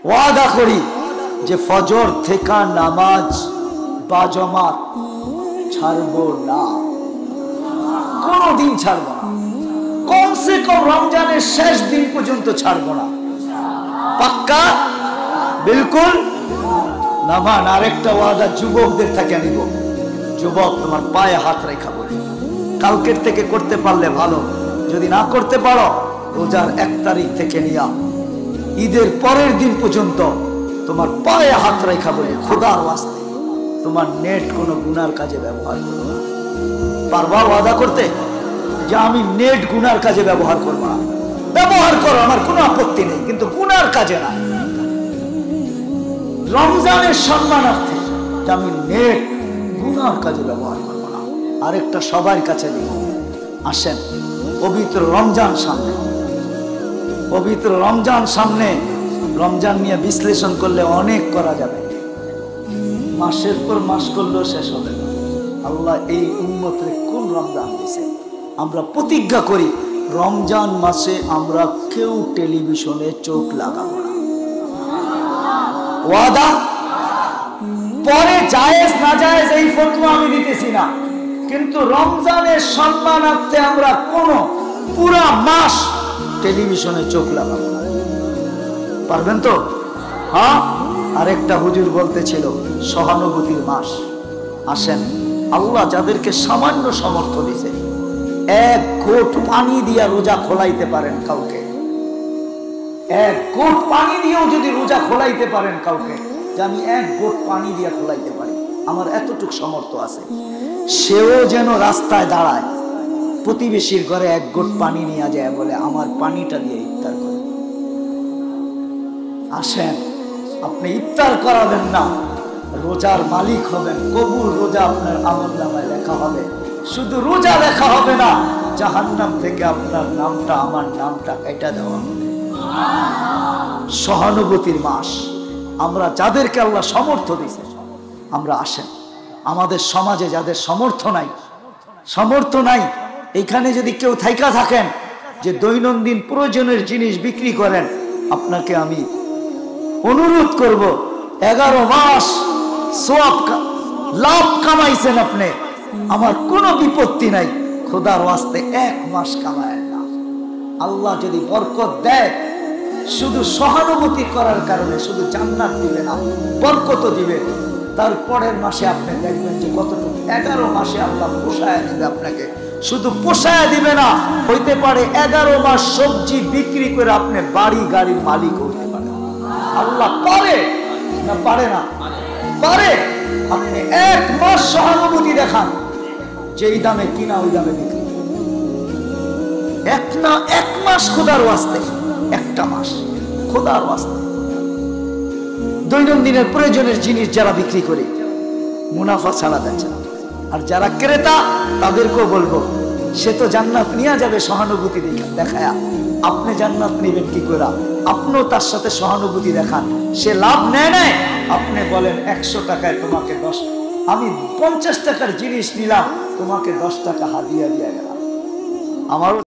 ওয়াদা করি যে ফজর থেকে নামাজ বা জামাত ছাড়বো না, কোনদিন ছাড়বো না, কমসে কম রমজানের শেষ দিন পর্যন্ত ছাড়বো না। পাক্কা? বিলকুল। নামান আরেকটা ওয়াদা যুবকদের থেকে নিব। যুবক, তোমার পায়ে হাত রেখা বলি, কালকের থেকে করতে পারলে ভালো, যদি না করতে পারো রোজার 1 তারিখ থেকে নিয়া ঈদের পরের দিন পর্যন্ত তোমার পায়ে হাত রেখা বলি, খোদার ওয়াস্তে তোমার নেট কোনো গুনার কাজে ব্যবহার করো না। পারবা ওয়াদা করতে যে আমি নেট গুনার কাজে ব্যবহার করবো না? ব্যবহার করো, আমার কোনো আপত্তি নেই, কিন্তু গুনার কাজে না। রমজানের সম্মানার্থে যে আমি নেট গুনার কাজে ব্যবহার করবো না। আরেকটা সবার কাছে দিব, আসেন পবিত্র রমজান সামনে, পবিত্র রমজান সামনে। রমজান নিয়ে বিশ্লেষণ করলে অনেক করা যাবে, মাসের পর মাস করলেও শেষ হবে না। আল্লাহ এই উম্মতরে কোন রমজান দিয়েছে? আমরা প্রতিজ্ঞা করি রমজান মাসে আমরা কেউ টেলিভিশনে চোখ লাগাবো না। ওয়াদা? পরে জায়েজ না জায়েজ এই ফতোয়া আমি দিতেছি না, কিন্তু রমজানের সম্মানার্থে আমরা কোন পুরা মাস টেলিভিশনে চোখ লাগাবো না। পারবেন তো? হ্যাঁ। আরেকটা হুজুর বলতেছিল সহানুভূতির মাস। আসেন, আল্লাহ যাদেরকে সামান্য সামর্থ্য দিয়েছে, 1 ঘোট পানি দিয়া রোজা খোলাইতে পারেন কাউকে, 1 ঘোট পানি দিয়েও যদি রোজা খোলাইতে পারেন কাউকে, যে আমি 1 ঘোট পানি দিয়া খোলাইতে পারি, আমার এতটুক সামর্থ্য আছে, সেও যেন রাস্তায় দাঁড়ায়, প্রতিবেশীর ঘরে 1 ঘোট পানি নিয়ে যায়, বলে আমার পানিটা দিয়ে ইফতার করে। আসেন, আপনি ইফতার করাবেন না, রোজার মালিক হবেন, কবুল রোজা আপনার আমলনামায় লেখা হবে। শুধু রোজা লেখা হবে না, জাহান্নাম থেকে আপনার নামটা, আমার নামটা কেটে দেওয়া হবে। সহানুভূতির মাস। আমরা যাদেরকে আল্লাহ সামর্থ্য দিয়েছে, আমরা আসেন, আমাদের সমাজে যাদের সামর্থ্য নাই, এখানে যদি কেউ থাইকা থাকেন যে দৈনন্দিন প্রয়োজনের জিনিস বিক্রি করেন, আপনাকে আমি অনুরোধ করব, 11 মাস লাভ কামাইছেন আপনি, আমার কোনো বিপত্তি নাই, খোদার ওয়াস্তে 1 মাস কামায়েন না। আল্লাহ যদি বরকত দেয়, শুধু সহানুভূতি করার কারণে শুধু জান্নাত দিবে না, বরকত দিবে। তারপরের মাসে আপনি দেখবেন যে কতটুকু 11 মাসে আল্লাহ পোষায় দিবে আপনাকে। শুধু পোষায় দিবে না, হইতে পারে 11 মাস সবজি বিক্রি করে আপনি বাড়ি গাড়ির মালিক হইতে পারে। আল্লাহ পারে না? পারে না? পারে। আপনি 1 মাস সহানুভূতি দেখান, যেই দামে কিনা ওই দামে বিক্রি। 1 মাস খোদার ওয়াস্তে, 1টা মাস খোদার ওয়াস্তে। দৈনন্দিনের প্রয়োজনের জিনিস যারা বিক্রি করে মুনাফা ছাড়া যাচ্ছে না। আর যারা ক্রেতা তাদেরকেও বলবো, সে তো জান্নাত নিয়ে যাবে সহানুভূতি দেখায়া, আপনি জান্নাত নিবেন কি করে? আপনিও তার সাথে সহানুভূতি দেখান। সে লাভ নেয় নাই, আপনি বলেন 100 টাকায় তোমাকে 10, আমি 50 টাকার জিনিস নিলাম, তোমাকে 10 টাকা হাদিয়া দিয়ে গেলাম। আমারও